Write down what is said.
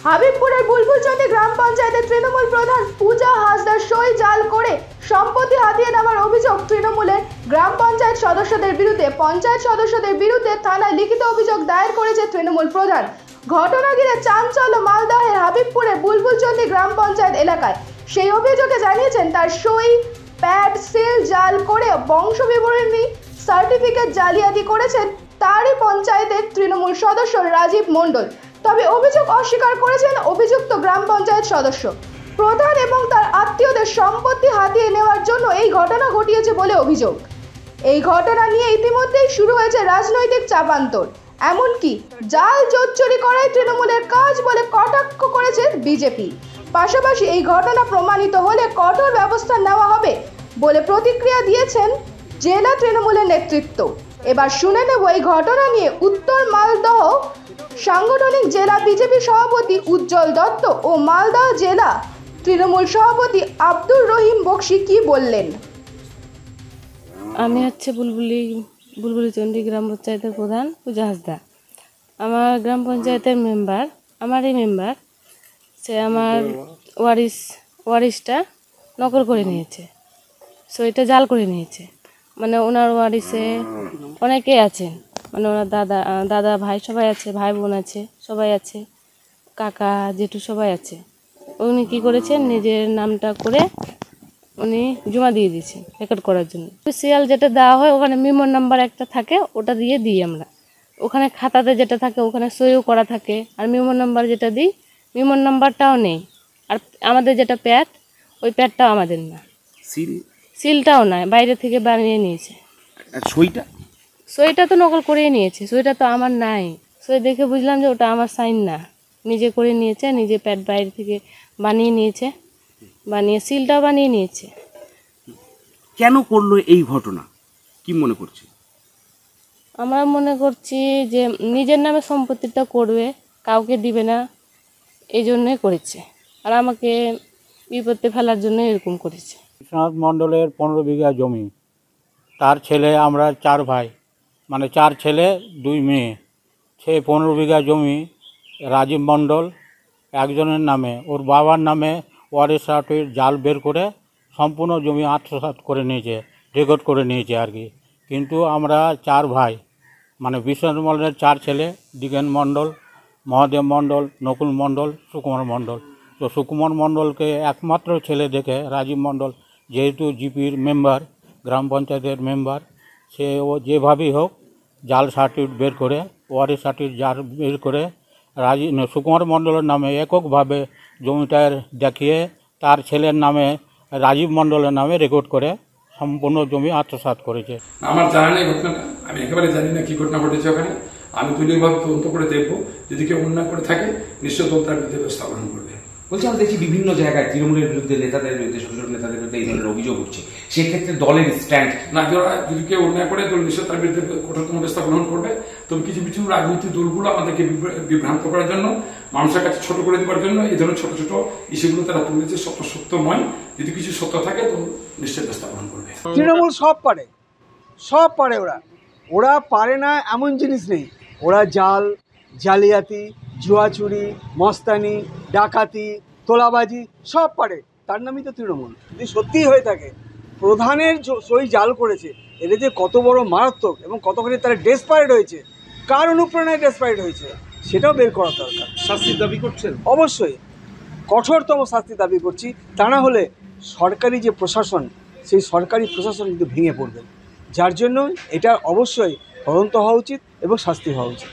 হাবিবপুরের বুলবুলচন্ডী গ্রাম পঞ্চায়েতের তৃণমূল প্রধান পূজা হাসদার সই জাল করে সম্পত্তি হাতিয়ে নেওয়ার অভিযোগ তৃণমূলের গ্রাম পঞ্চায়েত সদস্যদের বিরুদ্ধে থানায় লিখিত অভিযোগ দায়ের করেছে তৃণমূল প্রধান। ঘটনা ঘিরে চাঞ্চল্য মালদহের হাবিবপুরের বুলবুলচন্ডী গ্রাম পঞ্চায়েত এলাকায়। সেই অভিযোগে জানিয়েছেন তার সই প্যাড সিল জাল করে বংশ বিবরণী সার্টিফিকেট জালিয়াতি করেছেন তারই পঞ্চায়েতের তৃণমূল সদস্য রাজীব মণ্ডল। তবে অভিযোগ অস্বীকার করেছেন অভিযুক্ত গ্রাম পঞ্চায়েত সদস্য। প্রধান এবং তার আত্মীয়দের সম্পত্তি হাতিয়ে নেওয়ার জন্য এই ঘটনা ঘটিয়েছে বলে অভিযোগ। এই ঘটনা নিয়ে ইতিমধ্যেই শুরু হয়েছে রাজনৈতিক চাপান্তর, এমনকি জাল জোচ্চুরি করাই তৃণমূলের কাজ বলে কটাক্ষ করেছে বিজেপি। পাশাপাশি এই ঘটনা প্রমাণিত হলে কঠোর ব্যবস্থা নেওয়া হবে বলে প্রতিক্রিয়া দিয়েছেন জেলা তৃণমূলের নেতৃত্ব। এবার শুনে নেব এই ঘটনা নিয়ে উত্তর মালদহ সাংগঠনিক জেলা বিজেপি সভাপতি উজ্জ্বল দত্ত ও মালদহ জেলা তৃণমূল সভাপতি আব্দুর রহিম বক্সি কি বললেন। আমি হচ্ছে বুলবুলচন্ডী গ্রাম পঞ্চায়েতের প্রধান পূজা হাসদা। আমার গ্রাম পঞ্চায়েতের মেম্বার, আমারই মেম্বার, সে আমার ওয়ারিসটা নকল করে নিয়েছে, সইটা জাল করে নিয়েছে। মানে ওনার ওয়ারিসে অনেকেই আছেন, মানে ওনার দাদা ভাই সবাই আছে, ভাই বোন আছে, সবাই আছে, কাকা জেঠু সবাই আছে। উনি কী করেছেন, নিজের নামটা করে উনি জমা দিয়ে দিয়েছেন রেকর্ড করার জন্য। সিরিয়াল যেটা দেওয়া হয় ওখানে মেমোর নাম্বার একটা থাকে, ওটা দিয়ে দিই আমরা। ওখানে খাতাতে যেটা থাকে ওখানে সইও করা থাকে, আর মেমোর নাম্বার যেটা দিই মেমোর নাম্বারটাও নেই। আর আমাদের যেটা প্যাড, ওই প্যাডটাও আমাদের না, সিলটাও নয়, বাইরে থেকে বানিয়ে নিয়েছে। সইটা তো নকল করেই নিয়েছে, সইটা তো আমার নাই। সই দেখে বুঝলাম যে ওটা আমার সাইন না, নিজে করে নিয়েছে, নিজে প্যাড বাইরে থেকে বানিয়ে নিয়েছে, বানিয়ে সিলটাও বানিয়ে নিয়েছে। কেন করলো এই ঘটনা, কি মনে করছে? আমরা মনে করছি যে নিজের নামে সম্পত্তিটা করবে, কাউকে দিবে না, এই জন্যই করেছে। আর আমাকে বিপদে ফেলার জন্য এরকম করেছে। বিশ্বনাথ মণ্ডলের 15 বিঘা জমি, তার ছেলে, আমরা 4 ভাই, মানে 4 ছেলে 2 মেয়ে। সে 15 বিঘা জমি রাজীব মণ্ডল একজনের নামে, ওর বাবার নামে ওয়ারিশ সার্টিফিকেট জাল বের করে সম্পূর্ণ জমি আত্মসাৎ করে নিয়েছে, রেকর্ড করে নিয়েছে আর কি। কিন্তু আমরা 4 ভাই, মানে বিশ্বনাথ মণ্ডলের 4 ছেলে, দিগেন মণ্ডল, মহাদেব মণ্ডল, নকুল মণ্ডল, সুকুমার মণ্ডল। তো সুকুমার মণ্ডলকে একমাত্র ছেলে দেখে রাজীব মণ্ডল, যেহেতু জিপির মেম্বার, গ্রাম পঞ্চায়েতের মেম্বার, সে ও যেভাবেই হোক জাল সার্টিফিকেট বের করে, ওয়ারিশ সার্টিফিকেট জাল বের করে সুকুমার মণ্ডলের নামে এককভাবে জমিটার দেখিয়ে তার ছেলের নামে, রাজীব মণ্ডলের নামে রেকর্ড করে সম্পূর্ণ জমি আত্মসাৎ করেছে। আমার জানা নেই ঘটনাটা, আমি একেবারে জানি না কি ঘটনা ঘটেছে ওখানে। আমি দলীয়ভাবে তদন্ত করে দেখবো, যদি কেউ অন্যায় করে থাকে নিশ্চয় তার বিরুদ্ধে ব্যবস্থা গ্রহণ করবে। বলছি, আমরা দেখছি বিভিন্ন জায়গায় তৃণমূলের বিরুদ্ধে, নেতাদের বিরুদ্ধে, ছোট নেতাদের বিরুদ্ধে এই ধরনের অভিযোগ উঠছে। সেক্ষেত্রে দলের স্ট্যান্ড না, যদি কেউ অন্যায় করে দল নিশ্চয় তার বিরুদ্ধে কঠোরতম ব্যবস্থা গ্রহণ করবে। তবে কিছু কিছু রাজনৈতিক দলগুলো আমাদেরকে বিভ্রান্ত করার জন্য, মানুষের কাছে ছোট করে দেওয়ার জন্য এই ধরনের ছোট ছোট ইস্যুগুলো তারা তুলেছে। সত্য নয়, যদি কিছু সত্য থাকে তো নিশ্চয় ব্যবস্থা গ্রহণ করবে। তৃণমূল সব পারে, ওরা পারে না এমন জিনিস নেই। ওরা জালিয়াতি, জুয়াচুরি, মস্তানি, ডাকাতি, তোলাবাজি সব পারে, তার নামই তো তৃণমূল। যদি সত্যিই হয়ে থাকে প্রধানের সই জাল করেছে, এটা যে কত বড় মারাত্মক এবং কতখানি তারা ডেসপারেট হয়েছে, কার অনুপ্রেরণায় ডেসপারেট হয়েছে সেটাও বের করা দরকার। শাস্তির দাবি করছেন? অবশ্যই কঠোরতম শাস্তি দাবি করছি, তা না হলে সরকারি যে প্রশাসন, সেই সরকারি প্রশাসন কিন্তু ভেঙে পড়বে। যার জন্য এটা অবশ্যই তদন্ত হওয়া উচিত এবং শাস্তি হওয়া উচিত।